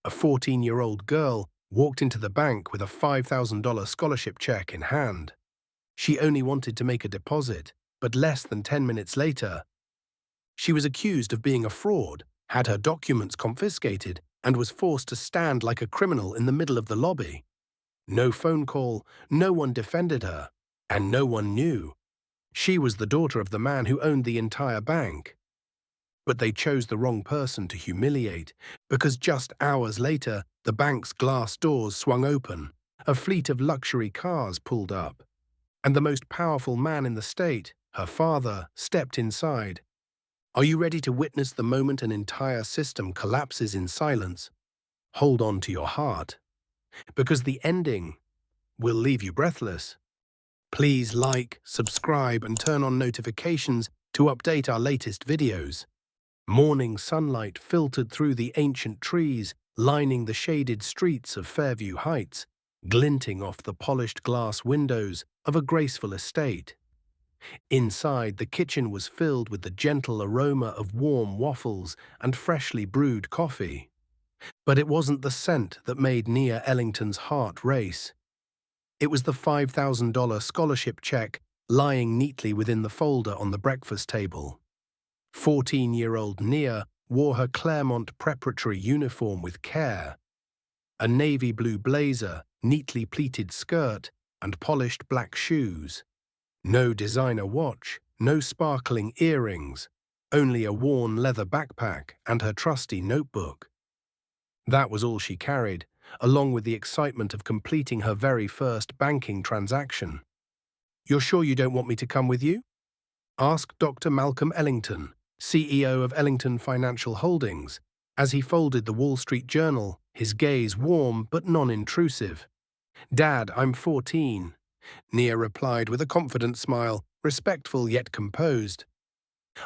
A 14-year-old girl walked into the bank with a $5,000 scholarship check in hand. She only wanted to make a deposit, but less than 10 minutes later, she was accused of being a fraud, had her documents confiscated, and was forced to stand like a criminal in the middle of the lobby. No phone call, no one defended her, and no one knew. She was the daughter of the man who owned the entire bank. But they chose the wrong person to humiliate, because just hours later, the bank's glass doors swung open, a fleet of luxury cars pulled up, and the most powerful man in the state, her father, stepped inside. Are you ready to witness the moment an entire system collapses in silence? Hold on to your heart, because the ending will leave you breathless. Please like, subscribe, and turn on notifications to update our latest videos. Morning sunlight filtered through the ancient trees, lining the shaded streets of Fairview Heights, glinting off the polished glass windows of a graceful estate. Inside, the kitchen was filled with the gentle aroma of warm waffles and freshly brewed coffee. But it wasn't the scent that made Nia Ellington's heart race. It was the $5,000 scholarship check lying neatly within the folder on the breakfast table. 14-year-old Nia wore her Claremont preparatory uniform with care. A navy blue blazer, neatly pleated skirt, and polished black shoes. No designer watch, no sparkling earrings, only a worn leather backpack and her trusty notebook. That was all she carried, along with the excitement of completing her very first banking transaction. "You're sure you don't want me to come with you?" asked Dr. Malcolm Ellington, CEO of Ellington Financial Holdings, as he folded the Wall Street Journal, his gaze warm but non-intrusive. "Dad, I'm 14. Nia replied with a confident smile, respectful yet composed.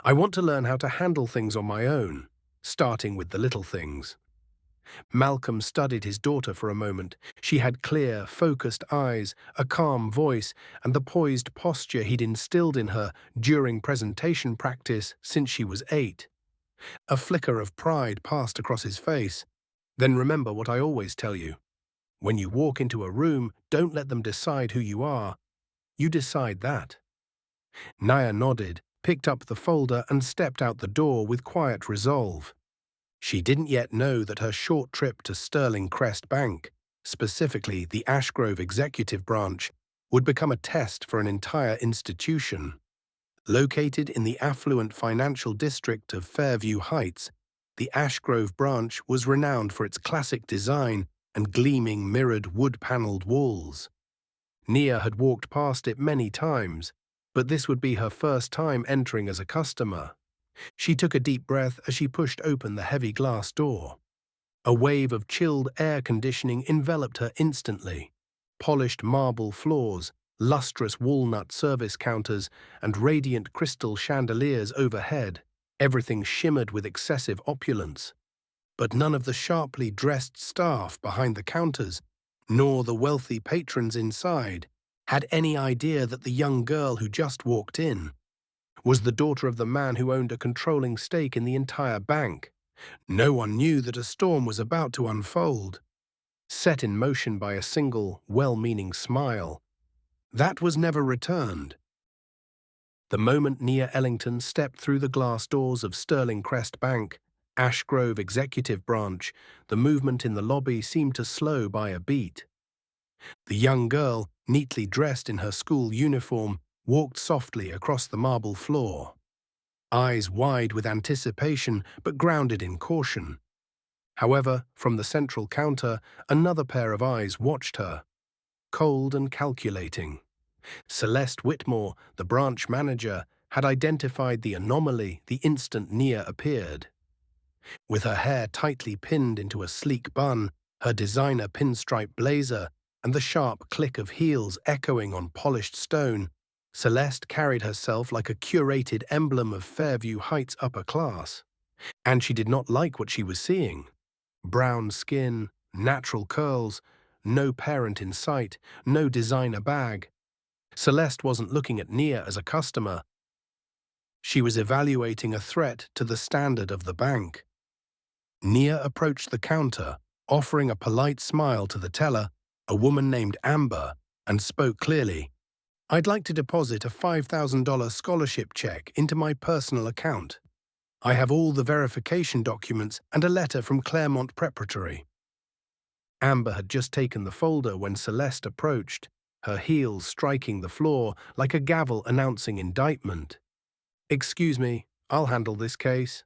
"I want to learn how to handle things on my own, starting with the little things." Malcolm studied his daughter for a moment. She had clear, focused eyes, a calm voice, and the poised posture he'd instilled in her during presentation practice since she was 8. A flicker of pride passed across his face. "Then remember what I always tell you. When you walk into a room, don't let them decide who you are. You decide that." Nia nodded, picked up the folder, and stepped out the door with quiet resolve. She didn't yet know that her short trip to Sterling Crest Bank, specifically the Ashgrove Executive Branch, would become a test for an entire institution. Located in the affluent financial district of Fairview Heights, the Ashgrove branch was renowned for its classic design and gleaming mirrored wood-paneled walls. Nia had walked past it many times, but this would be her first time entering as a customer. She took a deep breath as she pushed open the heavy glass door. A wave of chilled air conditioning enveloped her instantly. Polished marble floors, lustrous walnut service counters, and radiant crystal chandeliers overhead. Everything shimmered with excessive opulence. But none of the sharply dressed staff behind the counters, nor the wealthy patrons inside, had any idea that the young girl who just walked in was the daughter of the man who owned a controlling stake in the entire bank. No one knew that a storm was about to unfold, set in motion by a single, well-meaning smile. That was never returned. The moment Nia Ellington stepped through the glass doors of Sterling Crest Bank, Ashgrove Executive Branch, the movement in the lobby seemed to slow by a beat. The young girl, neatly dressed in her school uniform, walked softly across the marble floor, eyes wide with anticipation but grounded in caution. However, from the central counter, another pair of eyes watched her, cold and calculating. Celeste Whitmore, the branch manager, had identified the anomaly the instant Nia appeared. With her hair tightly pinned into a sleek bun, her designer pinstripe blazer, and the sharp click of heels echoing on polished stone, Celeste carried herself like a curated emblem of Fairview Heights upper class. And she did not like what she was seeing. Brown skin, natural curls, no parent in sight, no designer bag. Celeste wasn't looking at Nia as a customer. She was evaluating a threat to the standard of the bank. Nia approached the counter, offering a polite smile to the teller, a woman named Amber, and spoke clearly. "I'd like to deposit a $5,000 scholarship check into my personal account. I have all the verification documents and a letter from Claremont Preparatory." Amber had just taken the folder when Celeste approached, her heels striking the floor like a gavel announcing indictment. "Excuse me, I'll handle this case."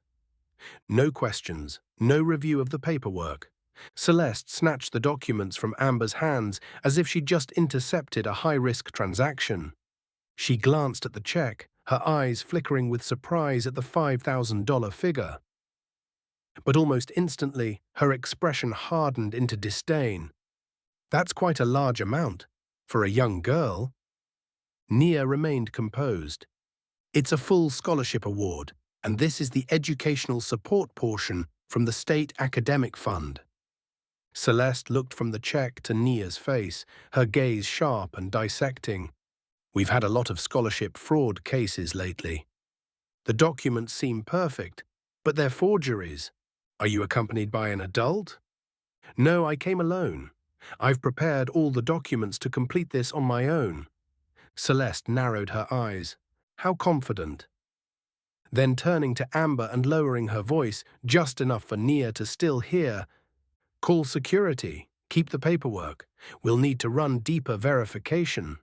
No questions, no review of the paperwork. Celeste snatched the documents from Amber's hands as if she'd just intercepted a high-risk transaction. She glanced at the check, her eyes flickering with surprise at the $5,000 figure. But almost instantly, her expression hardened into disdain. "That's quite a large amount. For a young girl." Nia remained composed. "It's a full scholarship award, and this is the educational support portion from the State Academic Fund." Celeste looked from the check to Nia's face, her gaze sharp and dissecting. "We've had a lot of scholarship fraud cases lately. The documents seem perfect, but they're forgeries. Are you accompanied by an adult?" "No, I came alone. I've prepared all the documents to complete this on my own." Celeste narrowed her eyes. How confident. Then turning to Amber and lowering her voice just enough for Nia to still hear, "Call security. Keep the paperwork. We'll need to run deeper verification."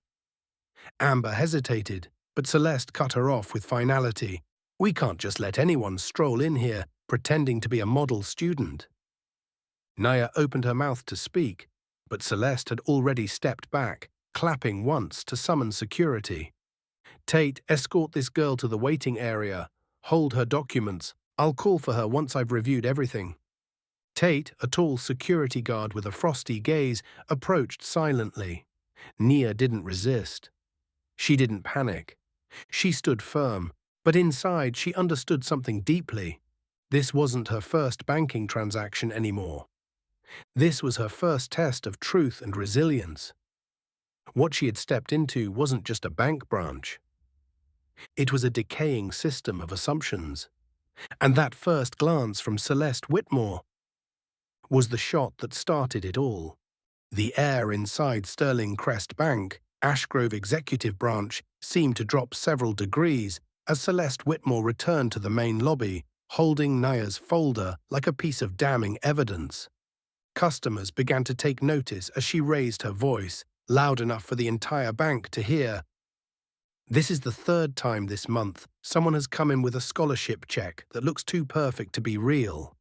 Amber hesitated, but Celeste cut her off with finality. "We can't just let anyone stroll in here pretending to be a model student." Nia opened her mouth to speak, but Celeste had already stepped back, clapping once to summon security. "Tate, escort this girl to the waiting area. Hold her documents. I'll call for her once I've reviewed everything." Tate, a tall security guard with a frosty gaze, approached silently. Nia didn't resist. She didn't panic. She stood firm, but inside she understood something deeply. This wasn't her first banking transaction anymore. This was her first test of truth and resilience. What she had stepped into wasn't just a bank branch. It was a decaying system of assumptions. And that first glance from Celeste Whitmore was the shot that started it all. The air inside Sterling Crest Bank, Ashgrove Executive Branch, seemed to drop several degrees as Celeste Whitmore returned to the main lobby, holding Nia's folder like a piece of damning evidence. Customers began to take notice as she raised her voice, loud enough for the entire bank to hear. "This is the third time this month someone has come in with a scholarship check that looks too perfect to be real."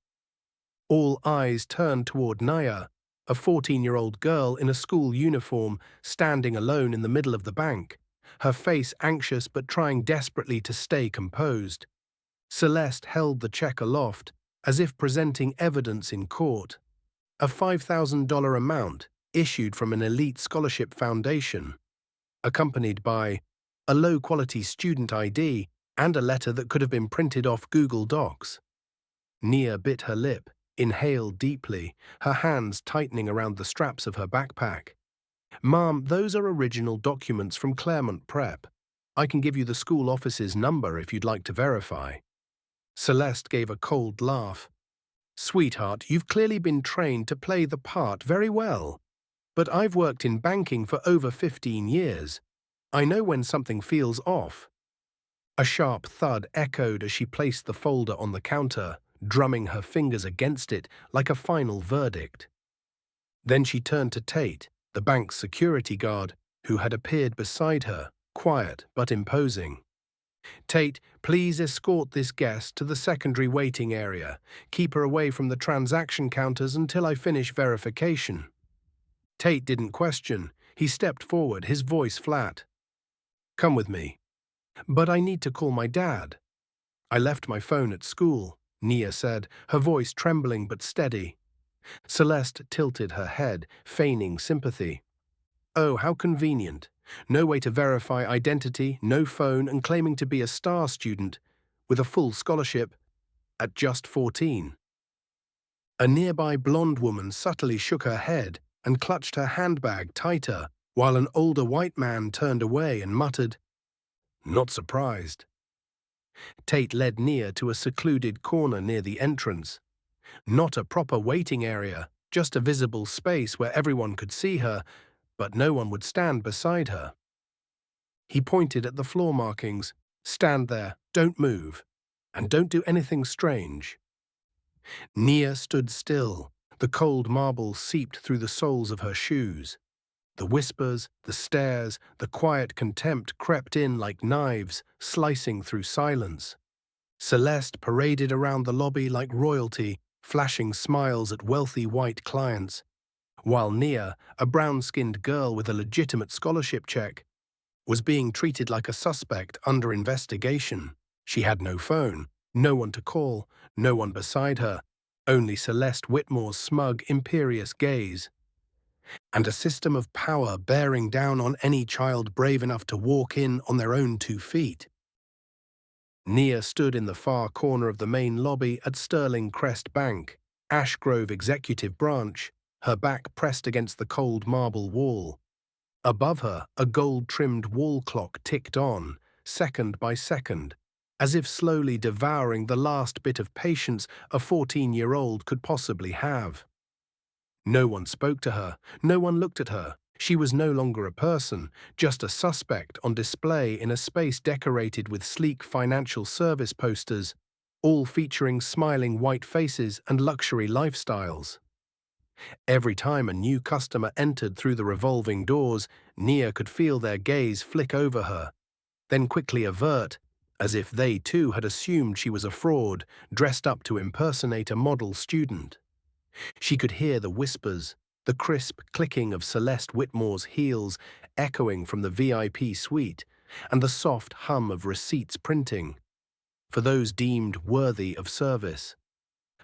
All eyes turned toward Nia, a 14-year-old girl in a school uniform standing alone in the middle of the bank, her face anxious but trying desperately to stay composed. Celeste held the check aloft, as if presenting evidence in court. A $5,000 amount issued from an elite scholarship foundation, accompanied by a low-quality student ID and a letter that could have been printed off Google Docs. Nia bit her lip, inhaled deeply, her hands tightening around the straps of her backpack. "Ma'am, those are original documents from Claremont Prep. I can give you the school office's number if you'd like to verify." Celeste gave a cold laugh. "Sweetheart, you've clearly been trained to play the part very well. But I've worked in banking for over 15 years. I know when something feels off." A sharp thud echoed as she placed the folder on the counter, drumming her fingers against it like a final verdict. Then she turned to Tate, the bank's security guard, who had appeared beside her, quiet but imposing. "Tate, please escort this guest to the secondary waiting area. Keep her away from the transaction counters until I finish verification." Tate didn't question. He stepped forward, his voice flat. "Come with me." "But I need to call my dad." "I left my phone at school," Nia said, her voice trembling but steady. Celeste tilted her head, feigning sympathy. "Oh, how convenient. No way to verify identity, no phone, and claiming to be a star student with a full scholarship at just 14. A nearby blonde woman subtly shook her head and clutched her handbag tighter, while an older white man turned away and muttered, "Not surprised." Tate led Nia to a secluded corner near the entrance. Not a proper waiting area, just a visible space where everyone could see her, but no one would stand beside her. He pointed at the floor markings. "Stand there, don't move, and don't do anything strange." Nia stood still. The cold marble seeped through the soles of her shoes. The whispers, the stares, the quiet contempt crept in like knives, slicing through silence. Celeste paraded around the lobby like royalty, flashing smiles at wealthy white clients, while Nia, a brown-skinned girl with a legitimate scholarship check, was being treated like a suspect under investigation. She had no phone, no one to call, no one beside her, only Celeste Whitmore's smug, imperious gaze, and a system of power bearing down on any child brave enough to walk in on their own 2 feet. Nia stood in the far corner of the main lobby at Sterling Crest Bank, Ash Grove Executive Branch, her back pressed against the cold marble wall. Above her, a gold-trimmed wall clock ticked on, second by second, as if slowly devouring the last bit of patience a 14-year-old could possibly have. No one spoke to her, no one looked at her. She was no longer a person, just a suspect on display in a space decorated with sleek financial service posters, all featuring smiling white faces and luxury lifestyles. Every time a new customer entered through the revolving doors, Nia could feel their gaze flick over her, then quickly avert, as if they too had assumed she was a fraud, dressed up to impersonate a model student. She could hear the whispers, the crisp clicking of Celeste Whitmore's heels echoing from the VIP suite, and the soft hum of receipts printing, for those deemed worthy of service.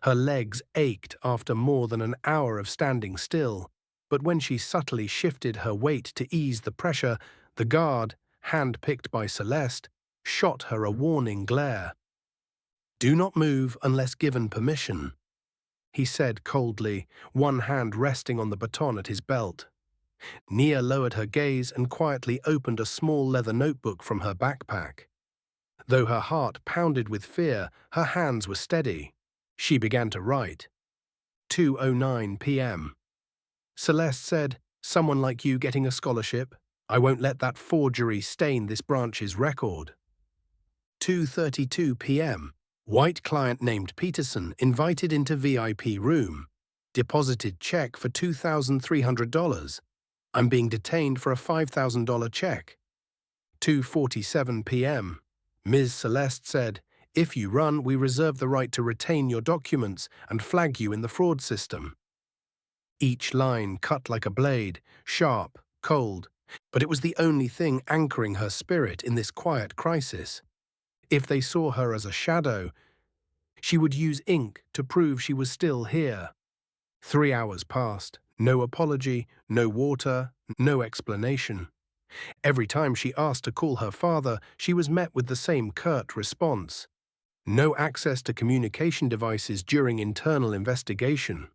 Her legs ached after more than an hour of standing still, but when she subtly shifted her weight to ease the pressure, the guard, hand-picked by Celeste, shot her a warning glare. "Do not move unless given permission," he said coldly, one hand resting on the baton at his belt. Nia lowered her gaze and quietly opened a small leather notebook from her backpack. Though her heart pounded with fear, her hands were steady. She began to write. 2:09 p.m. Celeste said, "Someone like you getting a scholarship? I won't let that forgery stain this branch's record." 2:32 p.m. White client named Peterson invited into VIP room. Deposited check for $2,300. I'm being detained for a $5,000 check. 2:47 p.m. Ms. Celeste said, "If you run, we reserve the right to retain your documents and flag you in the fraud system." Each line cut like a blade, sharp, cold, but it was the only thing anchoring her spirit in this quiet crisis. If they saw her as a shadow, she would use ink to prove she was still here. 3 hours passed, no apology, no water, no explanation. Every time she asked to call her father, she was met with the same curt response. No access to communication devices during internal investigation.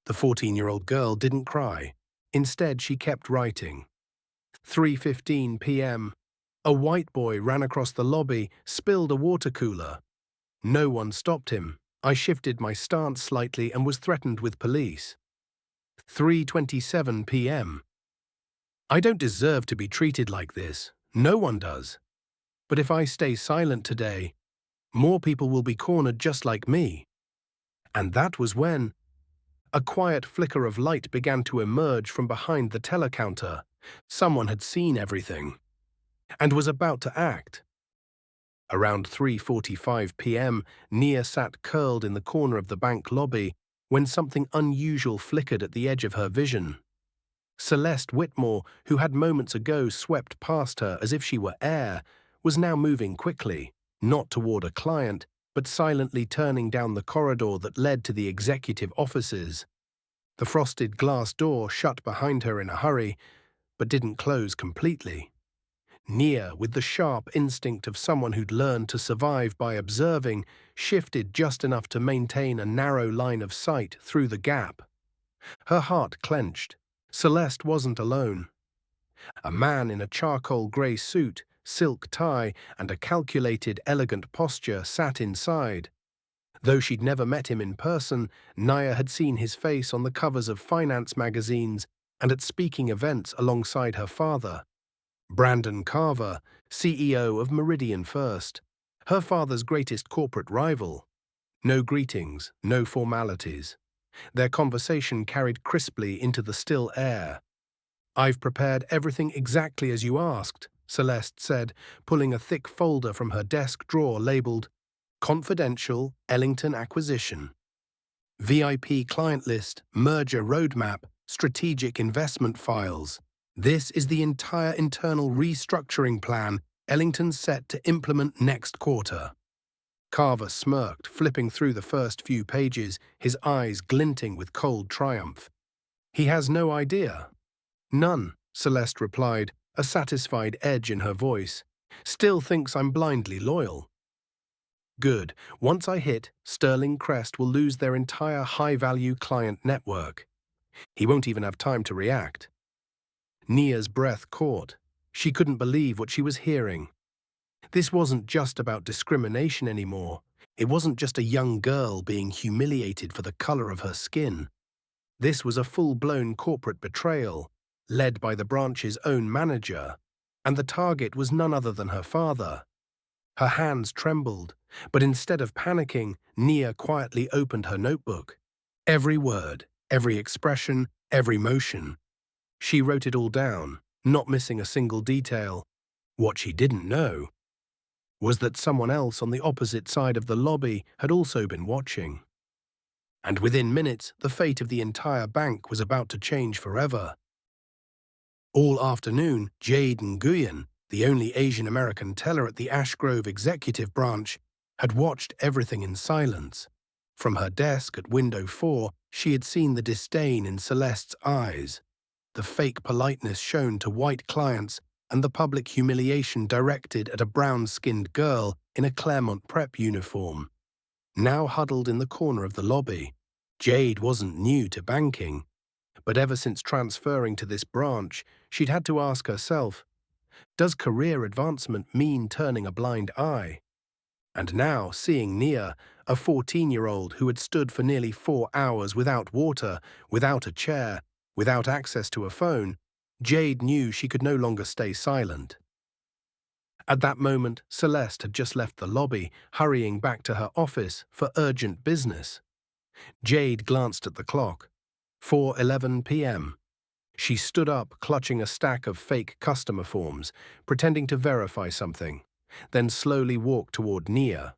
The 14-year-old girl didn't cry. Instead, she kept writing. 3:15 p.m. A white boy ran across the lobby, spilled a water cooler. No one stopped him. I shifted my stance slightly and was threatened with police. 3:27 p.m. I don't deserve to be treated like this. No one does. But if I stay silent today, more people will be cornered just like me. And that was when a quiet flicker of light began to emerge from behind the teller counter. Someone had seen everything and was about to act. Around 3:45 p.m., Nia sat curled in the corner of the bank lobby when something unusual flickered at the edge of her vision. Celeste Whitmore, who had moments ago swept past her as if she were air, was now moving quickly, not toward a client, but silently turning down the corridor that led to the executive offices. The frosted glass door shut behind her in a hurry, but didn't close completely. Nia, with the sharp instinct of someone who'd learned to survive by observing, shifted just enough to maintain a narrow line of sight through the gap. Her heart clenched. Celeste wasn't alone. A man in a charcoal grey suit, silk tie, and a calculated, elegant posture sat inside. Though she'd never met him in person, Nia had seen his face on the covers of finance magazines and at speaking events alongside her father, Brandon Carver, CEO of Meridian First, her father's greatest corporate rival. No greetings, no formalities. Their conversation carried crisply into the still air. "I've prepared everything exactly as you asked," Celeste said, pulling a thick folder from her desk drawer labeled Confidential Ellington Acquisition. VIP client list, merger roadmap, strategic investment files. This is the entire internal restructuring plan Ellington's set to implement next quarter. Carver smirked, flipping through the first few pages, his eyes glinting with cold triumph. "He has no idea." "None," Celeste replied, a satisfied edge in her voice. "Still thinks I'm blindly loyal." "Good. Once I hit, Sterling Crest will lose their entire high-value client network. He won't even have time to react." Nia's breath caught. She couldn't believe what she was hearing. This wasn't just about discrimination anymore. It wasn't just a young girl being humiliated for the color of her skin. This was a full-blown corporate betrayal, led by the branch's own manager, and the target was none other than her father. Her hands trembled, but instead of panicking, Nia quietly opened her notebook. Every word, every expression, every motion. She wrote it all down, not missing a single detail. What she didn't know was that someone else on the opposite side of the lobby had also been watching. And within minutes, the fate of the entire bank was about to change forever. All afternoon, Jade Nguyen, the only Asian American teller at the Ash Grove executive branch, had watched everything in silence. From her desk at window 4, she had seen the disdain in Celeste's eyes, the fake politeness shown to white clients, and the public humiliation directed at a brown-skinned girl in a Claremont prep uniform. Now huddled in the corner of the lobby, Jade wasn't new to banking, but ever since transferring to this branch, she'd had to ask herself, does career advancement mean turning a blind eye? And now, seeing Nia, a 14-year-old who had stood for nearly 4 hours without water, without a chair, without access to a phone, Jade knew she could no longer stay silent. At that moment, Celeste had just left the lobby, hurrying back to her office for urgent business. Jade glanced at the clock. 4:11 p.m. She stood up, clutching a stack of fake customer forms, pretending to verify something, then slowly walked toward Nia.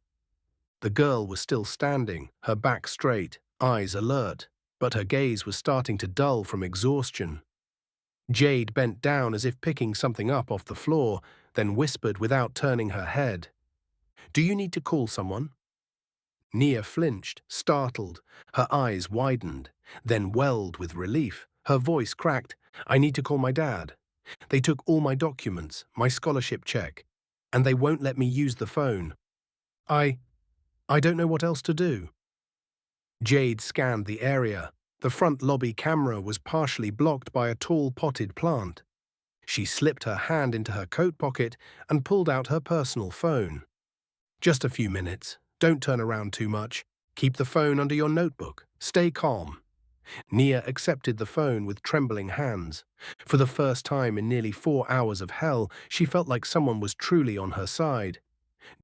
The girl was still standing, her back straight, eyes alert, but her gaze was starting to dull from exhaustion. Jade bent down as if picking something up off the floor, then whispered without turning her head, "Do you need to call someone?" Nia flinched, startled. Her eyes widened, then welled with relief. Her voice cracked, "I need to call my dad. They took all my documents, my scholarship check, and they won't let me use the phone. I don't know what else to do." Jade scanned the area. The front lobby camera was partially blocked by a tall potted plant. She slipped her hand into her coat pocket and pulled out her personal phone. "Just a few minutes. Don't turn around too much. Keep the phone under your notebook. Stay calm." Nia accepted the phone with trembling hands. For the first time in nearly 4 hours of hell, she felt like someone was truly on her side.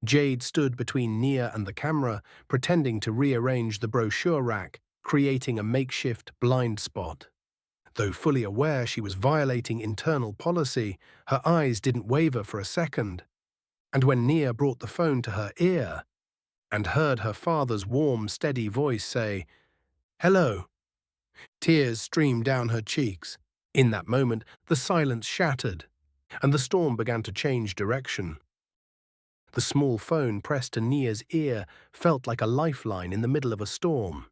Jade stood between Nia and the camera, pretending to rearrange the brochure rack, creating a makeshift blind spot. Though fully aware she was violating internal policy, her eyes didn't waver for a second. And when Nia brought the phone to her ear and heard her father's warm, steady voice say, "Hello," tears streamed down her cheeks. In that moment, the silence shattered, and the storm began to change direction. The small phone pressed to Nia's ear felt like a lifeline in the middle of a storm.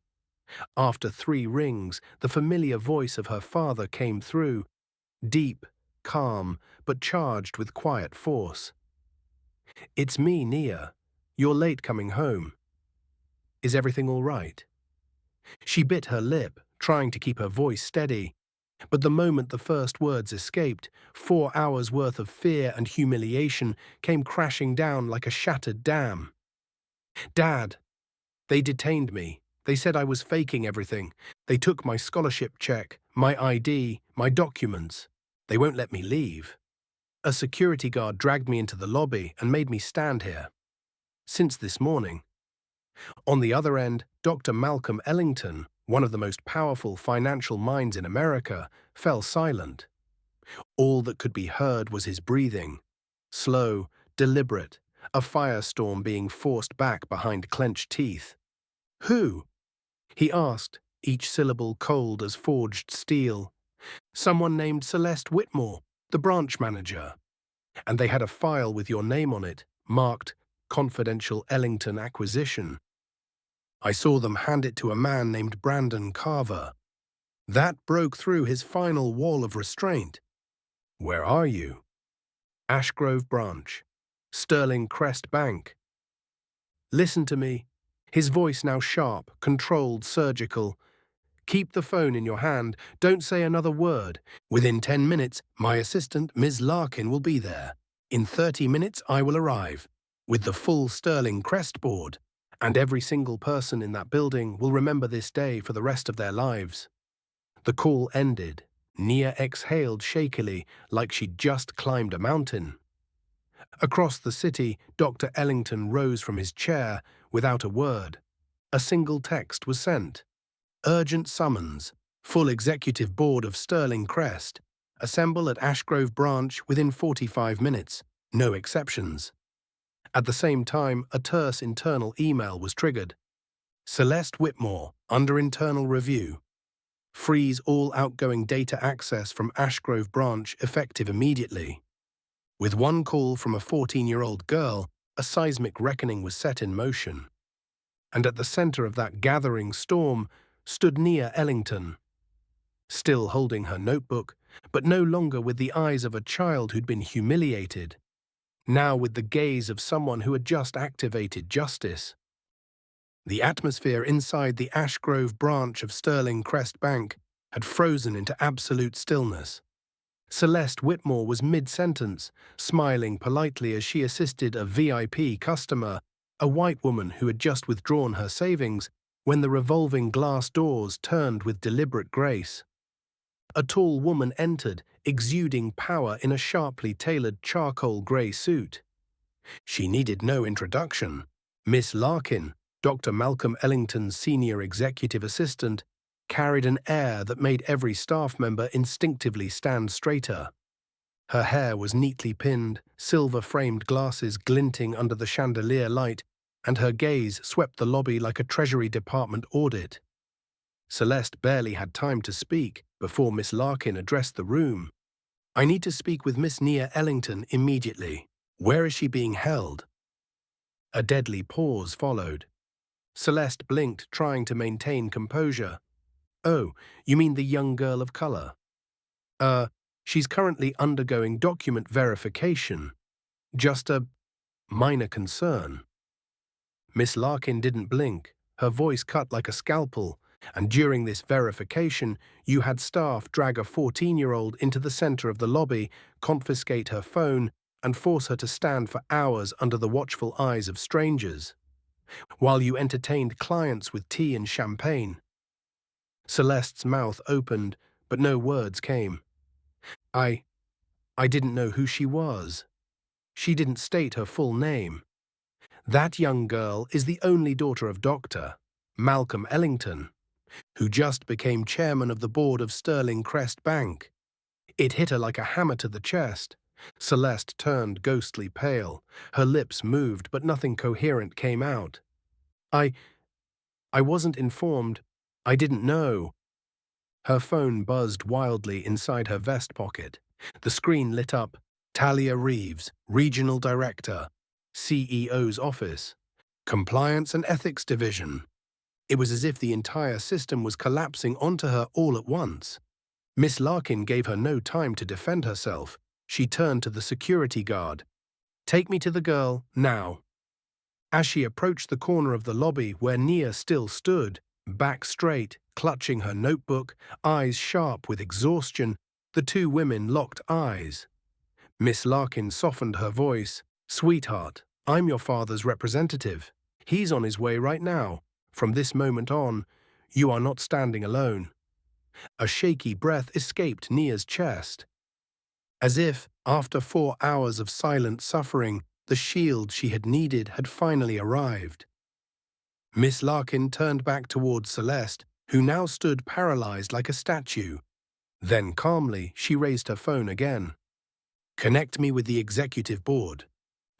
After 3 rings, the familiar voice of her father came through, deep, calm, but charged with quiet force. "It's me, Nia. You're late coming home. Is everything all right?" She bit her lip, trying to keep her voice steady. But the moment the first words escaped, 4 hours' worth of fear and humiliation came crashing down like a shattered dam. "Dad!" They detained me. They said I was faking everything. They took my scholarship check, my ID, my documents. They won't let me leave. A security guard dragged me into the lobby and made me stand here. Since this morning. On the other end, Dr. Malcolm Ellington, one of the most powerful financial minds in America, fell silent. All that could be heard was his breathing. Slow, deliberate, a firestorm being forced back behind clenched teeth. Who? He asked, each syllable cold as forged steel. Someone named Celeste Whitmore, the branch manager. And they had a file with your name on it, marked Confidential Ellington Acquisition. I saw them hand it to a man named Brandon Carver. That broke through his final wall of restraint. Where are you? Ashgrove Branch. Sterling Crest Bank. Listen to me. His voice now sharp, controlled, surgical. Keep the phone in your hand. Don't say another word. Within 10 minutes, my assistant, Ms. Larkin, will be there. In 30 minutes, I will arrive, with the full Sterling Crest board. And every single person in that building will remember this day for the rest of their lives. The call ended. Nia exhaled shakily, like she'd just climbed a mountain. Across the city, Dr. Ellington rose from his chair without a word. A single text was sent. Urgent summons. Full executive board of Sterling Crest. Assemble at Ashgrove Branch within 45 minutes. No exceptions. At the same time, a terse internal email was triggered. Celeste Whitmore, under internal review. Freeze all outgoing data access from Ashgrove Branch effective immediately. With one call from a 14-year-old girl, a seismic reckoning was set in motion. And at the center of that gathering storm stood Nia Ellington, still holding her notebook, but no longer with the eyes of a child who'd been humiliated, now with the gaze of someone who had just activated justice. The atmosphere inside the Ashgrove branch of Sterling Crest Bank had frozen into absolute stillness. Celeste Whitmore was mid-sentence, smiling politely as she assisted a VIP customer, a white woman who had just withdrawn her savings, when the revolving glass doors turned with deliberate grace. A tall woman entered, exuding power in a sharply tailored charcoal grey suit. She needed no introduction. Miss Larkin, Dr. Malcolm Ellington's senior executive assistant, carried an air that made every staff member instinctively stand straighter. Her hair was neatly pinned, silver-framed glasses glinting under the chandelier light, and her gaze swept the lobby like a Treasury Department audit. Celeste barely had time to speak before Miss Larkin addressed the room. I need to speak with Miss Nia Ellington immediately. Where is she being held? A deadly pause followed. Celeste blinked, trying to maintain composure. Oh, you mean the young girl of color? She's currently undergoing document verification. Just a minor concern. Miss Larkin didn't blink, her voice cut like a scalpel, and during this verification, you had staff drag a 14-year-old into the center of the lobby, confiscate her phone, and force her to stand for hours under the watchful eyes of strangers, while you entertained clients with tea and champagne. Celeste's mouth opened, but no words came. I didn't know who she was. She didn't state her full name. That young girl is the only daughter of Dr. Malcolm Ellington, who just became chairman of the board of Sterling Crest Bank. It hit her like a hammer to the chest. Celeste turned ghostly pale. Her lips moved, but nothing coherent came out. I wasn't informed. I didn't know. Her phone buzzed wildly inside her vest pocket. The screen lit up. Talia Reeves, Regional Director, CEO's Office, Compliance and Ethics Division. It was as if the entire system was collapsing onto her all at once. Miss Larkin gave her no time to defend herself. She turned to the security guard. Take me to the girl, now. As she approached the corner of the lobby where Nia still stood, back straight, clutching her notebook, eyes sharp with exhaustion, the two women locked eyes. Miss Larkin softened her voice. Sweetheart, I'm your father's representative. He's on his way right now. From this moment on, you are not standing alone. A shaky breath escaped Nia's chest, as if, after 4 hours of silent suffering, the shield she had needed had finally arrived. Miss Larkin turned back towards Celeste, who now stood paralyzed like a statue. Then calmly, she raised her phone again. Connect me with the executive board.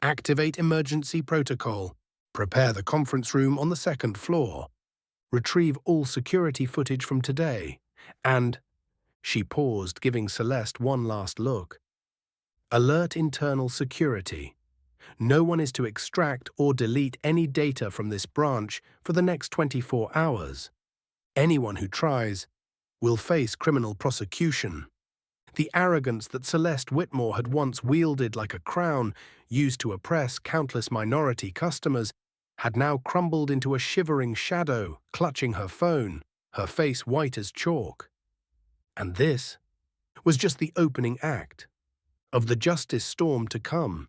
Activate emergency protocol. Prepare the conference room on the second floor. Retrieve all security footage from today. And she paused, giving Celeste one last look. Alert internal security. No one is to extract or delete any data from this branch for the next 24 hours. Anyone who tries will face criminal prosecution. The arrogance that Celeste Whitmore had once wielded like a crown, used to oppress countless minority customers, had now crumbled into a shivering shadow, clutching her phone, her face white as chalk. And this was just the opening act of the justice storm to come.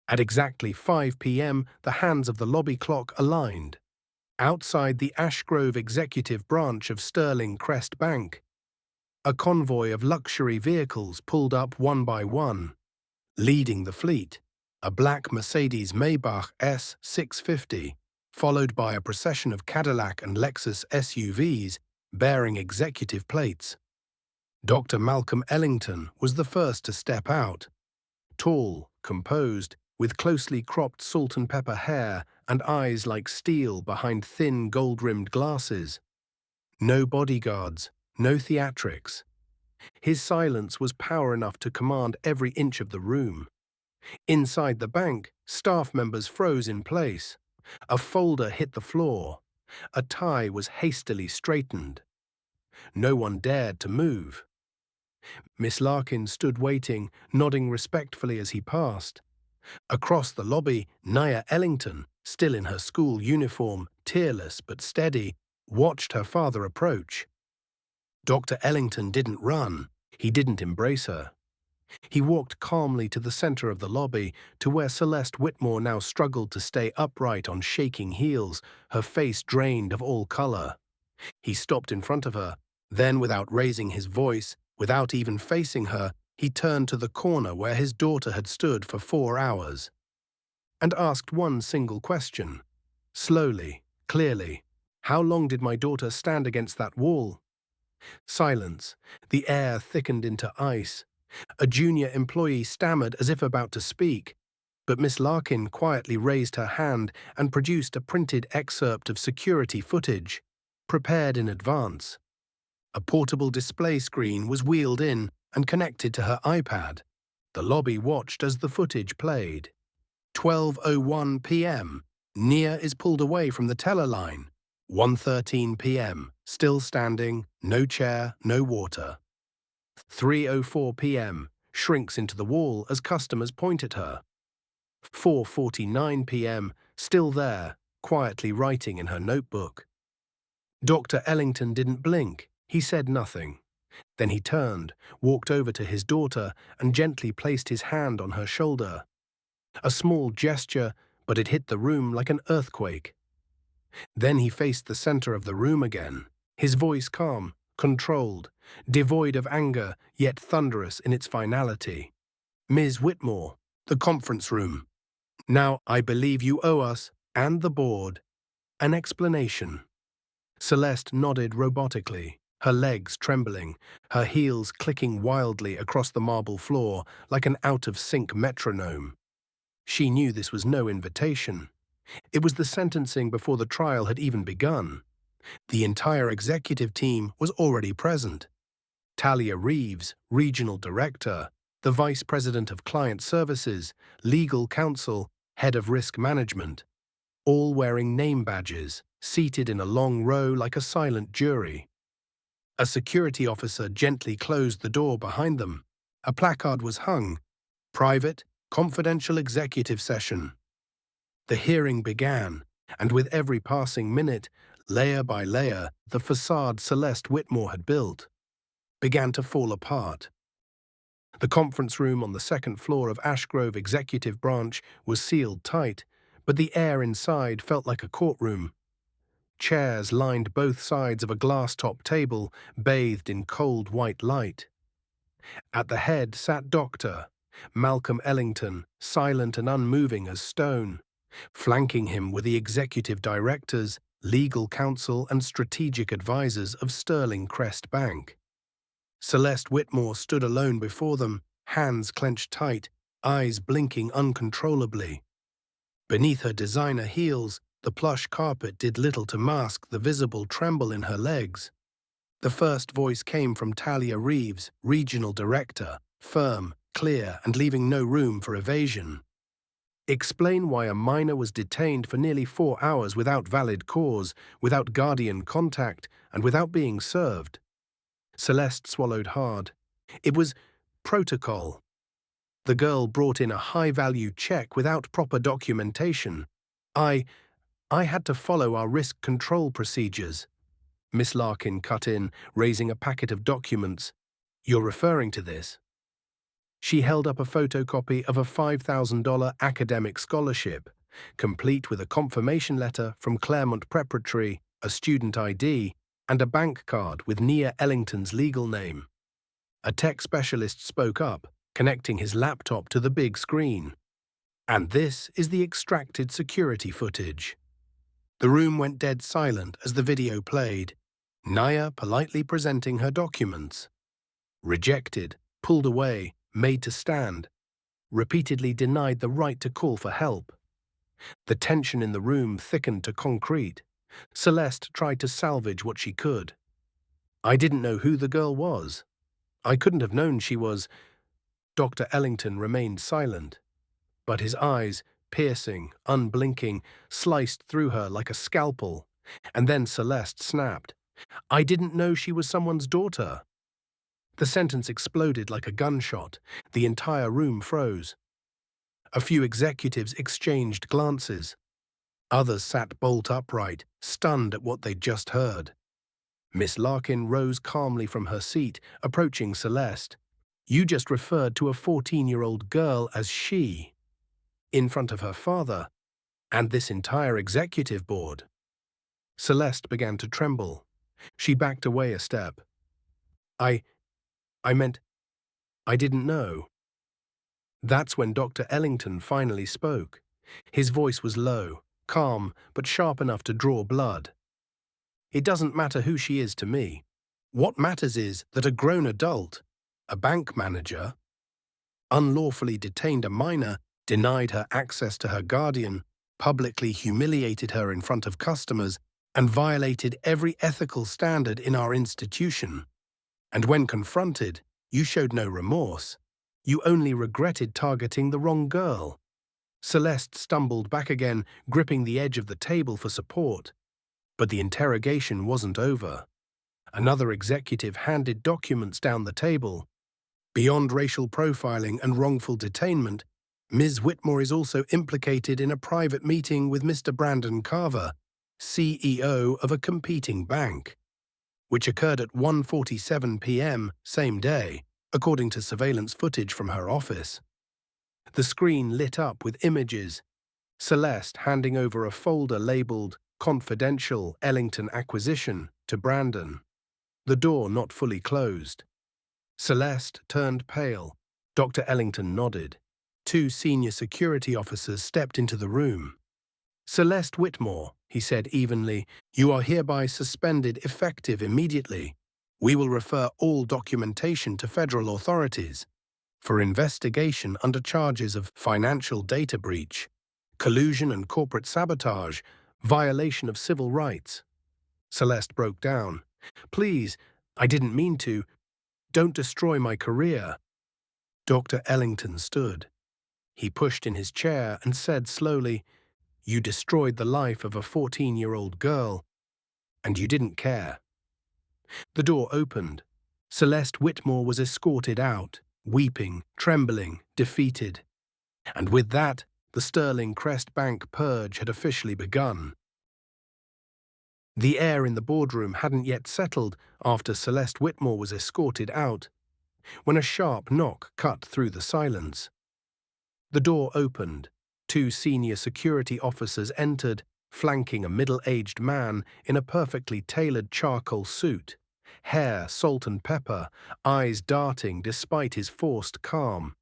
At exactly 5 p.m., the hands of the lobby clock aligned. Outside the Ashgrove executive branch of Sterling Crest Bank, a convoy of luxury vehicles pulled up one by one. Leading the fleet, a black Mercedes Maybach S650, followed by a procession of Cadillac and Lexus SUVs bearing executive plates. Dr. Malcolm Ellington was the first to step out. Tall, composed, with closely cropped salt and pepper hair and eyes like steel behind thin gold-rimmed glasses. No bodyguards, no theatrics. His silence was power enough to command every inch of the room. Inside the bank, staff members froze in place. A folder hit the floor. A tie was hastily straightened. No one dared to move. Miss Larkin stood waiting, nodding respectfully as he passed. Across the lobby, Nia Ellington, still in her school uniform, tearless but steady, watched her father approach. Dr. Ellington didn't run. He didn't embrace her. He walked calmly to the center of the lobby, to where Celeste Whitmore now struggled to stay upright on shaking heels, her face drained of all color. He stopped in front of her. Then, without raising his voice, without even facing her, he turned to the corner where his daughter had stood for 4 hours and asked one single question. Slowly, clearly, how long did my daughter stand against that wall? Silence. The air thickened into ice. A junior employee stammered as if about to speak, but Miss Larkin quietly raised her hand and produced a printed excerpt of security footage, prepared in advance. A portable display screen was wheeled in and connected to her iPad. The lobby watched as the footage played. 12:01 p.m. Nia is pulled away from the teller line. 1:13 p.m. Still standing, no chair, no water. 3:04 p.m. Shrinks into the wall as customers point at her. 4:49 p.m. Still there, quietly writing in her notebook. Dr. Ellington didn't blink. He said nothing. Then he turned, walked over to his daughter, and gently placed his hand on her shoulder. A small gesture, but it hit the room like an earthquake. Then he faced the center of the room again, his voice calm, controlled, devoid of anger, yet thunderous in its finality. Ms. Whitmore, the conference room. Now I believe you owe us, and the board, an explanation. Celeste nodded robotically, her legs trembling, her heels clicking wildly across the marble floor like an out-of-sync metronome. She knew this was no invitation. It was the sentencing before the trial had even begun. The entire executive team was already present. Talia Reeves, regional director, the vice president of client services, legal counsel, head of risk management, all wearing name badges, seated in a long row like a silent jury. A security officer gently closed the door behind them. A placard was hung, "Private, confidential executive session." The hearing began, and with every passing minute, layer by layer, the facade Celeste Whitmore had built began to fall apart. The conference room on the second floor of Ashgrove Executive Branch was sealed tight, but the air inside felt like a courtroom. Chairs lined both sides of a glass-top table, bathed in cold white light. At the head sat Dr. Malcolm Ellington, silent and unmoving as stone. Flanking him were the executive directors, legal counsel and strategic advisors of Sterling Crest Bank. Celeste Whitmore stood alone before them, hands clenched tight, eyes blinking uncontrollably. Beneath her designer heels, the plush carpet did little to mask the visible tremble in her legs. The first voice came from Talia Reeves, regional director, firm, clear, and leaving no room for evasion. Explain why a minor was detained for nearly 4 hours without valid cause, without guardian contact, and without being served. Celeste swallowed hard. It was protocol. The girl brought in a high-value check without proper documentation. I had to follow our risk control procedures. Miss Larkin cut in, raising a packet of documents. You're referring to this? She held up a photocopy of a $5,000 academic scholarship, complete with a confirmation letter from Claremont Preparatory, a student ID, and a bank card with Nia Ellington's legal name. A tech specialist spoke up, connecting his laptop to the big screen. And this is the extracted security footage. The room went dead silent as the video played, Nia politely presenting her documents. Rejected, pulled away, made to stand, repeatedly denied the right to call for help. The tension in the room thickened to concrete. Celeste tried to salvage what she could. I didn't know who the girl was. I couldn't have known she was. Dr. Ellington remained silent, but his eyes, piercing, unblinking, sliced through her like a scalpel. And then Celeste snapped. I didn't know she was someone's daughter. The sentence exploded like a gunshot. The entire room froze. A few executives exchanged glances. Others sat bolt upright, stunned at what they'd just heard. Miss Larkin rose calmly from her seat, approaching Celeste. You just referred to a 14-year-old girl as she, in front of her father, and this entire executive board. Celeste began to tremble. She backed away a step. I meant, I didn't know. That's when Dr. Ellington finally spoke. His voice was low, calm, but sharp enough to draw blood. It doesn't matter who she is to me. What matters is that a grown adult, a bank manager, unlawfully detained a minor, denied her access to her guardian, publicly humiliated her in front of customers, and violated every ethical standard in our institution. And when confronted, you showed no remorse. You only regretted targeting the wrong girl. Celeste stumbled back again, gripping the edge of the table for support. But the interrogation wasn't over. Another executive handed documents down the table. Beyond racial profiling and wrongful detainment, Ms. Whitmore is also implicated in a private meeting with Mr. Brandon Carver, CEO of a competing bank, which occurred at 1:47 p.m. same day, according to surveillance footage from her office. The screen lit up with images, Celeste handing over a folder labeled Confidential Ellington Acquisition to Brandon, the door not fully closed. Celeste turned pale. Dr. Ellington nodded. 2 senior security officers stepped into the room. Celeste Whitmore, he said evenly, you are hereby suspended effective immediately. We will refer all documentation to federal authorities for investigation under charges of financial data breach, collusion and corporate sabotage, violation of civil rights. Celeste broke down. Please, I didn't mean to. Don't destroy my career. Dr. Ellington stood. He pushed in his chair and said slowly, you destroyed the life of a 14-year-old girl, and you didn't care. The door opened. Celeste Whitmore was escorted out, weeping, trembling, defeated. And with that, the Sterling Crest Bank purge had officially begun. The air in the boardroom hadn't yet settled after Celeste Whitmore was escorted out, when a sharp knock cut through the silence. The door opened. 2 senior security officers entered, flanking a middle-aged man in a perfectly tailored charcoal suit, hair salt and pepper, eyes darting despite his forced calm.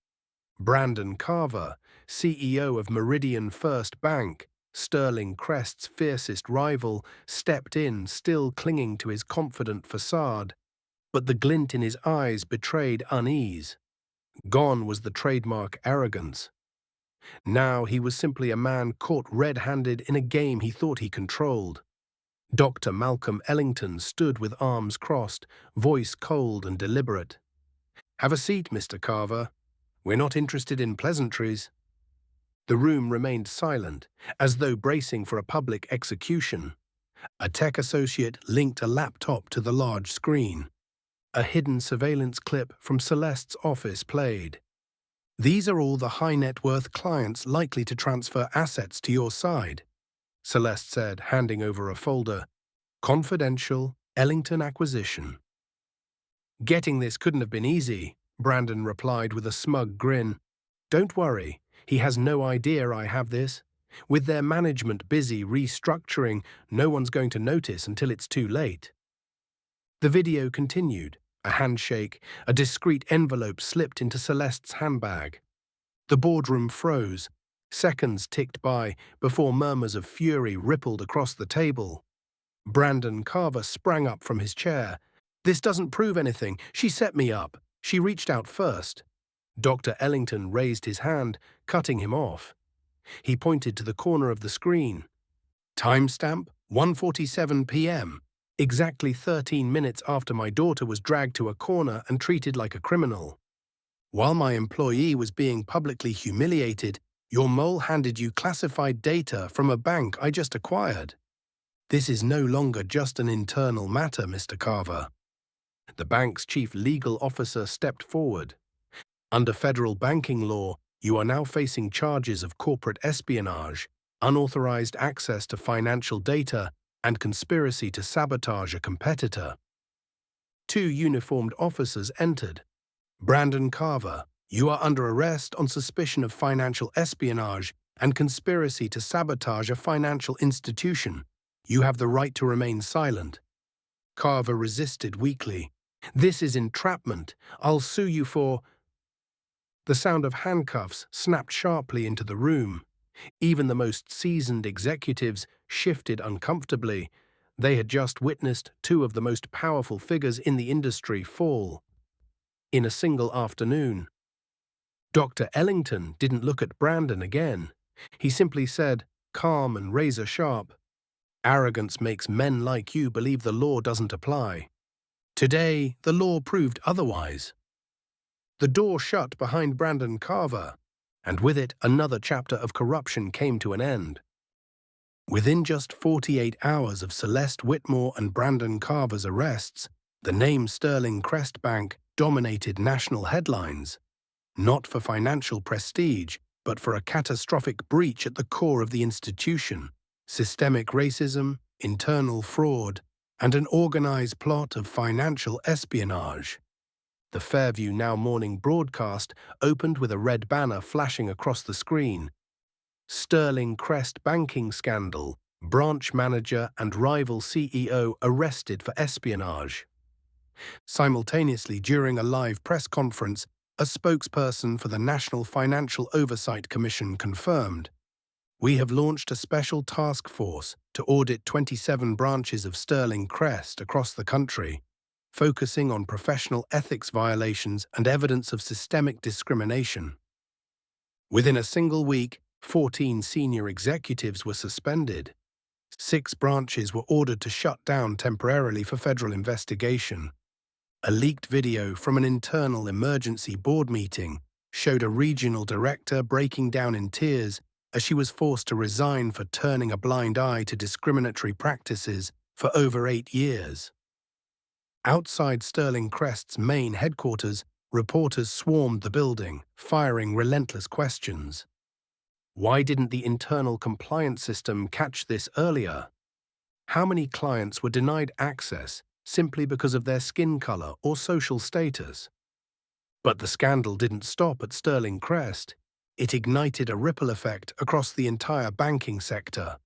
Brandon Carver, CEO of Meridian First Bank, Sterling Crest's fiercest rival, stepped in, still clinging to his confident facade, but the glint in his eyes betrayed unease. Gone was the trademark arrogance. Now he was simply a man caught red-handed in a game he thought he controlled. Dr. Malcolm Ellington stood with arms crossed, voice cold and deliberate. "Have a seat, Mr. Carver. We're not interested in pleasantries." The room remained silent, as though bracing for a public execution. A tech associate linked a laptop to the large screen. A hidden surveillance clip from Celeste's office played. "These are all the high-net-worth clients likely to transfer assets to your side," Celeste said, handing over a folder. "Confidential, Ellington acquisition." "Getting this couldn't have been easy," Brandon replied with a smug grin. "Don't worry, he has no idea I have this. With their management busy restructuring, no one's going to notice until it's too late." The video continued. A handshake, a discreet envelope slipped into Celeste's handbag. The boardroom froze. Seconds ticked by before murmurs of fury rippled across the table. Brandon Carver sprang up from his chair. "This doesn't prove anything. She set me up. She reached out first." Dr. Ellington raised his hand, cutting him off. He pointed to the corner of the screen. "Timestamp, 1:47 p.m. Exactly 13 minutes after my daughter was dragged to a corner and treated like a criminal. While my employee was being publicly humiliated, your mole handed you classified data from a bank I just acquired. This is no longer just an internal matter, Mr. Carver." The bank's chief legal officer stepped forward. "Under federal banking law, you are now facing charges of corporate espionage, unauthorized access to financial data, and conspiracy to sabotage a competitor." Two uniformed officers entered. "Brandon Carver, you are under arrest on suspicion of financial espionage and conspiracy to sabotage a financial institution. You have the right to remain silent." Carver resisted weakly. "This is entrapment. I'll sue you for—" The sound of handcuffs snapped sharply into the room. Even the most seasoned executives shifted uncomfortably. They had just witnessed two of the most powerful figures in the industry fall in a single afternoon. Dr. Ellington didn't look at Brandon again. He simply said, calm and razor-sharp, "Arrogance makes men like you believe the law doesn't apply. Today, the law proved otherwise." The door shut behind Brandon Carver, and with it another chapter of corruption came to an end. Within just 48 hours of Celeste Whitmore and Brandon Carver's arrests, the name Sterling Crest Bank dominated national headlines, not for financial prestige, but for a catastrophic breach at the core of the institution: systemic racism, internal fraud, and an organized plot of financial espionage. The Fairview Now morning broadcast opened with a red banner flashing across the screen. "Sterling Crest banking scandal, branch manager and rival CEO arrested for espionage." Simultaneously, during a live press conference, a spokesperson for the National Financial Oversight Commission confirmed, "We have launched a special task force to audit 27 branches of Sterling Crest across the country, focusing on professional ethics violations and evidence of systemic discrimination." Within a single week, 14 senior executives were suspended. 6 branches were ordered to shut down temporarily for federal investigation. A leaked video from an internal emergency board meeting showed a regional director breaking down in tears as she was forced to resign for turning a blind eye to discriminatory practices for over 8 years. Outside Sterling Crest's main headquarters, reporters swarmed the building, firing relentless questions. Why didn't the internal compliance system catch this earlier? How many clients were denied access simply because of their skin color or social status? But the scandal didn't stop at Sterling Crest. It ignited a ripple effect across the entire banking sector.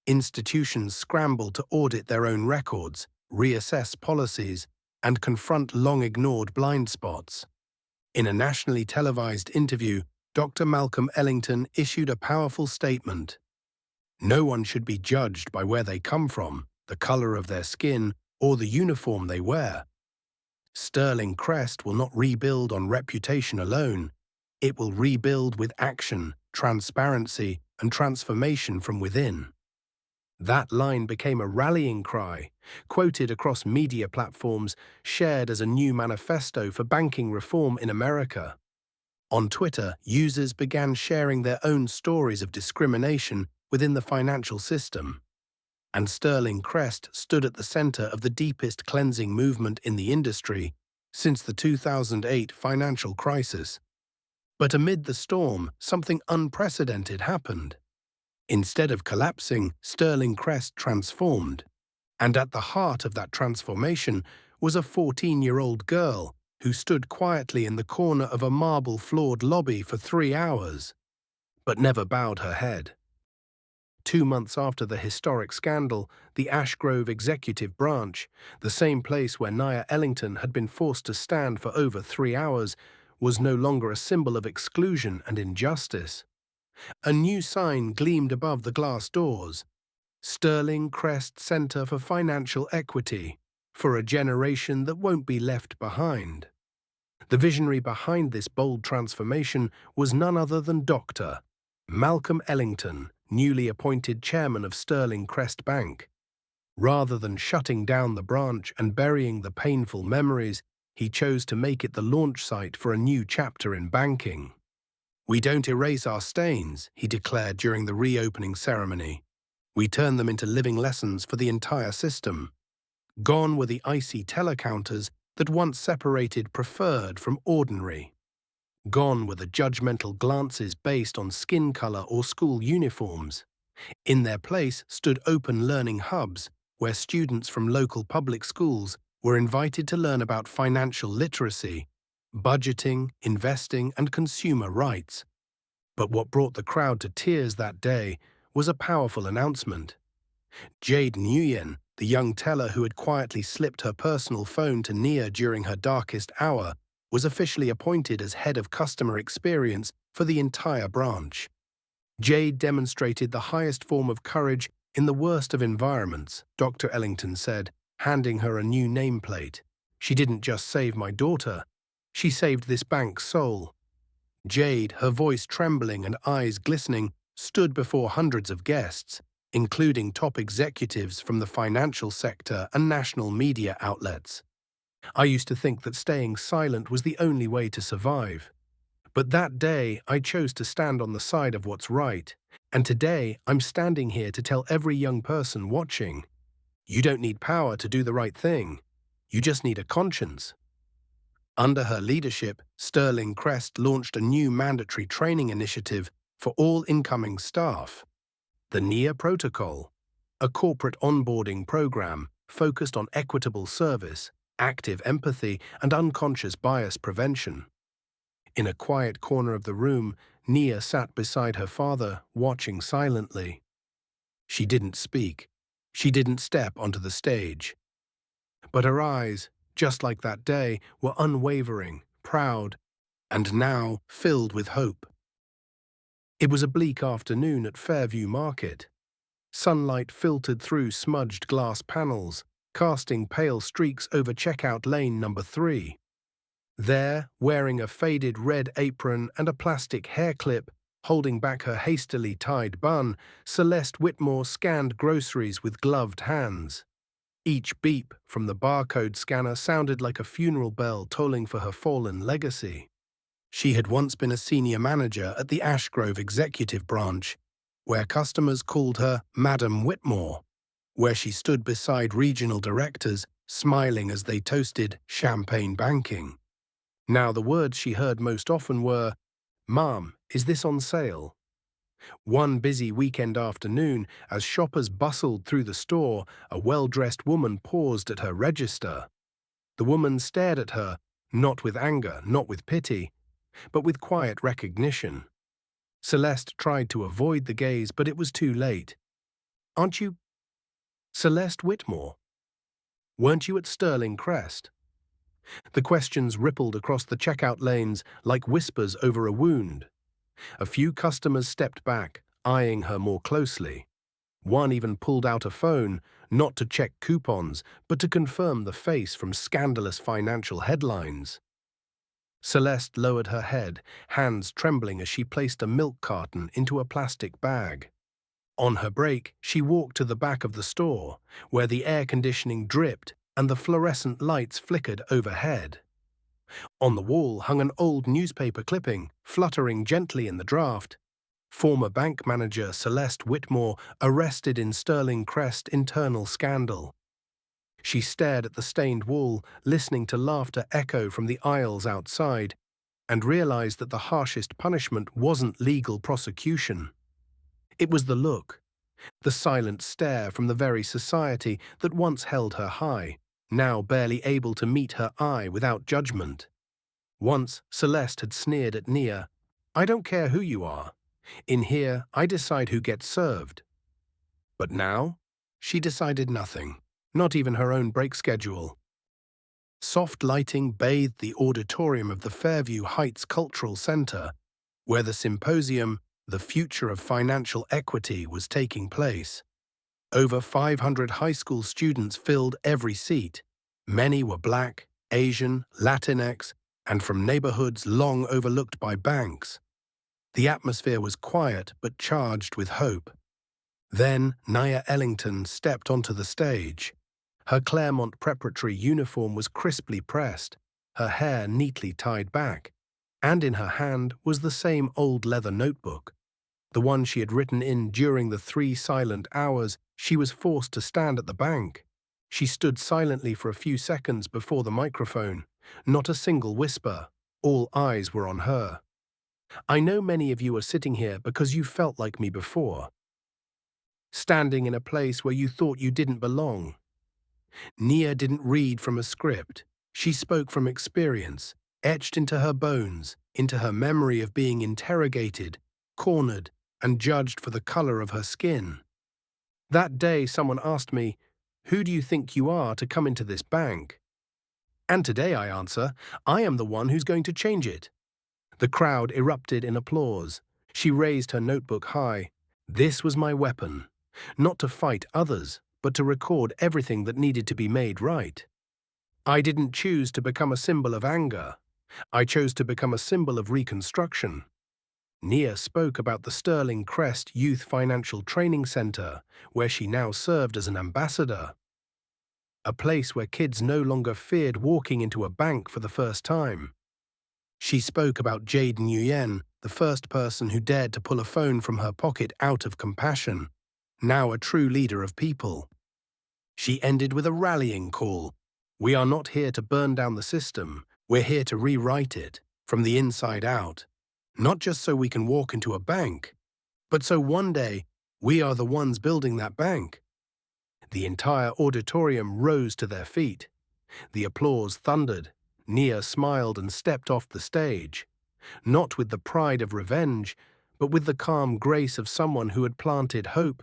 Institutions scrambled to audit their own records, reassess policies, and confront long-ignored blind spots. In a nationally televised interview, Dr. Malcolm Ellington issued a powerful statement. No one should be judged by where they come from, the color of their skin, or the uniform they wear. Sterling Crest will not rebuild on reputation alone. It will rebuild with action, transparency, and transformation from within. That line became a rallying cry, quoted across media platforms, shared as a new manifesto for banking reform in America. On Twitter, users began sharing their own stories of discrimination within the financial system. And Sterling Crest stood at the center of the deepest cleansing movement in the industry since the 2008 financial crisis. But amid the storm, something unprecedented happened. Instead of collapsing, Sterling Crest transformed. And at the heart of that transformation was a 14-year-old girl who stood quietly in the corner of a marble-floored lobby for 3 hours, but never bowed her head. 2 months after the historic scandal, the Ash Grove executive branch, the same place where Nia Ellington had been forced to stand for over 3 hours, was no longer a symbol of exclusion and injustice. A new sign gleamed above the glass doors: Sterling Crest Center for Financial Equity, for a generation that won't be left behind. The visionary behind this bold transformation was none other than Dr. Malcolm Ellington, newly appointed chairman of Sterling Crest Bank. Rather than shutting down the branch and burying the painful memories, he chose to make it the launch site for a new chapter in banking. "We don't erase our stains," he declared during the reopening ceremony. "We turn them into living lessons for the entire system." Gone were the icy teller counters that once separated preferred from ordinary. Gone were the judgmental glances based on skin color or school uniforms. In their place stood open learning hubs, where students from local public schools were invited to learn about financial literacy, budgeting, investing, and consumer rights. But what brought the crowd to tears that day was a powerful announcement. Jade Nguyen, the young teller who had quietly slipped her personal phone to Nia during her darkest hour, was officially appointed as head of customer experience for the entire branch. Jade demonstrated the highest form of courage in the worst of environments, Dr. Ellington said, handing her a new nameplate. "She didn't just save my daughter, she saved this bank's soul." Jade, her voice trembling and eyes glistening, stood before hundreds of guests, including top executives from the financial sector and national media outlets. "I used to think that staying silent was the only way to survive. But that day, I chose to stand on the side of what's right. And today, I'm standing here to tell every young person watching, you don't need power to do the right thing. You just need a conscience." Under her leadership, Sterling Crest launched a new mandatory training initiative for all incoming staff. The NIA Protocol, a corporate onboarding program focused on equitable service, active empathy, and unconscious bias prevention. In a quiet corner of the room, Nia sat beside her father, watching silently. She didn't speak. She didn't step onto the stage. But her eyes, just like that day, were unwavering, proud, and now filled with hope. It was a bleak afternoon at Fairview Market. Sunlight filtered through smudged glass panels, casting pale streaks over checkout lane number 3. There, wearing a faded red apron and a plastic hair clip, holding back her hastily tied bun, Celeste Whitmore scanned groceries with gloved hands. Each beep from the barcode scanner sounded like a funeral bell tolling for her fallen legacy. She had once been a senior manager at the Ash Grove executive branch, where customers called her Madam Whitmore, where she stood beside regional directors, smiling as they toasted champagne banking. Now the words she heard most often were, "Mom, is this on sale?" One busy weekend afternoon, as shoppers bustled through the store, a well-dressed woman paused at her register. The woman stared at her, not with anger, not with pity, but with quiet recognition. Celeste tried to avoid the gaze, but it was too late. Aren't you Celeste Whitmore? Weren't you at Sterling Crest? The questions rippled across the checkout lanes like whispers over a wound. A few customers stepped back, eyeing her more closely. One even pulled out a phone, not to check coupons, but to confirm the face from scandalous financial headlines. Celeste lowered her head, hands trembling as she placed a milk carton into a plastic bag. On her break, she walked to the back of the store, where the air conditioning dripped and the fluorescent lights flickered overhead. On the wall hung an old newspaper clipping, fluttering gently in the draft. Former bank manager Celeste Whitmore arrested in Sterling Crest internal scandal. She stared at the stained wall, listening to laughter echo from the aisles outside, and realized that the harshest punishment wasn't legal prosecution. It was the look, the silent stare from the very society that once held her high, now barely able to meet her eye without judgment. Once, Celeste had sneered at Nia, "I don't care who you are. In here, I decide who gets served." But now, she decided nothing, not even her own break schedule. Soft lighting bathed the auditorium of the Fairview Heights Cultural Center, where the symposium, The Future of Financial Equity, was taking place. Over 500 high school students filled every seat. Many were Black, Asian, Latinx, and from neighborhoods long overlooked by banks. The atmosphere was quiet but charged with hope. Then Nia Ellington stepped onto the stage. Her Claremont preparatory uniform was crisply pressed, her hair neatly tied back, and in her hand was the same old leather notebook, the one she had written in during the 3 silent hours she was forced to stand at the bank. She stood silently for a few seconds before the microphone, not a single whisper. All eyes were on her. "I know many of you are sitting here because you felt like me before, standing in a place where you thought you didn't belong." Nia didn't read from a script. She spoke from experience, etched into her bones, into her memory of being interrogated, cornered, and judged for the color of her skin. That day someone asked me, "Who do you think you are to come into this bank?" And today I answer, "I am the one who's going to change it." The crowd erupted in applause. She raised her notebook high. This was my weapon, not to fight others, but to record everything that needed to be made right. I didn't choose to become a symbol of anger. I chose to become a symbol of reconstruction. Nia spoke about the Sterling Crest Youth Financial Training Center, where she now served as an ambassador. A place where kids no longer feared walking into a bank for the first time. She spoke about Jade Nguyen, the first person who dared to pull a phone from her pocket out of compassion, now a true leader of people. She ended with a rallying call. "We are not here to burn down the system. We're here to rewrite it, from the inside out. Not just so we can walk into a bank, but so one day we are the ones building that bank." The entire auditorium rose to their feet. The applause thundered. Nia smiled and stepped off the stage, not with the pride of revenge, but with the calm grace of someone who had planted hope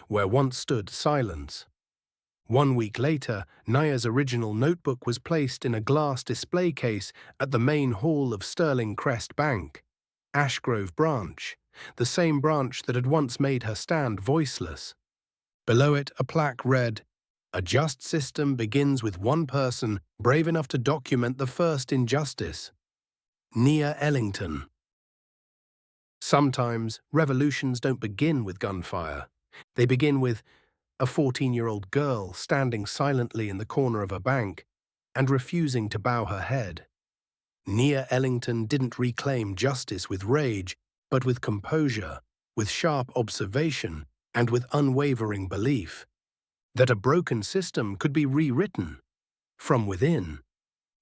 where once stood silence. 1 week later, Nia's original notebook was placed in a glass display case at the main hall of Sterling Crest Bank, Ashgrove branch, the same branch that had once made her stand voiceless. Below it, a plaque read, "A just system begins with one person brave enough to document the first injustice. Nia Ellington." Sometimes, revolutions don't begin with gunfire. They begin with a 14-year-old girl standing silently in the corner of a bank and refusing to bow her head. Nia Ellington didn't reclaim justice with rage, but with composure, with sharp observation, and with unwavering belief that a broken system could be rewritten from within.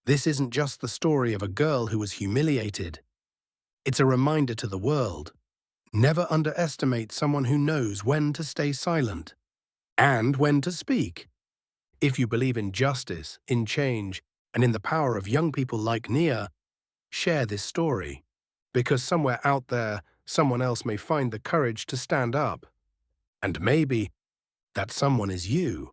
This isn't just the story of a girl who was humiliated. It's a reminder to the world. Never underestimate someone who knows when to stay silent and when to speak. If you believe in justice, in change, and in the power of young people like Nia, share this story, because somewhere out there, someone else may find the courage to stand up. And maybe, That someone is you.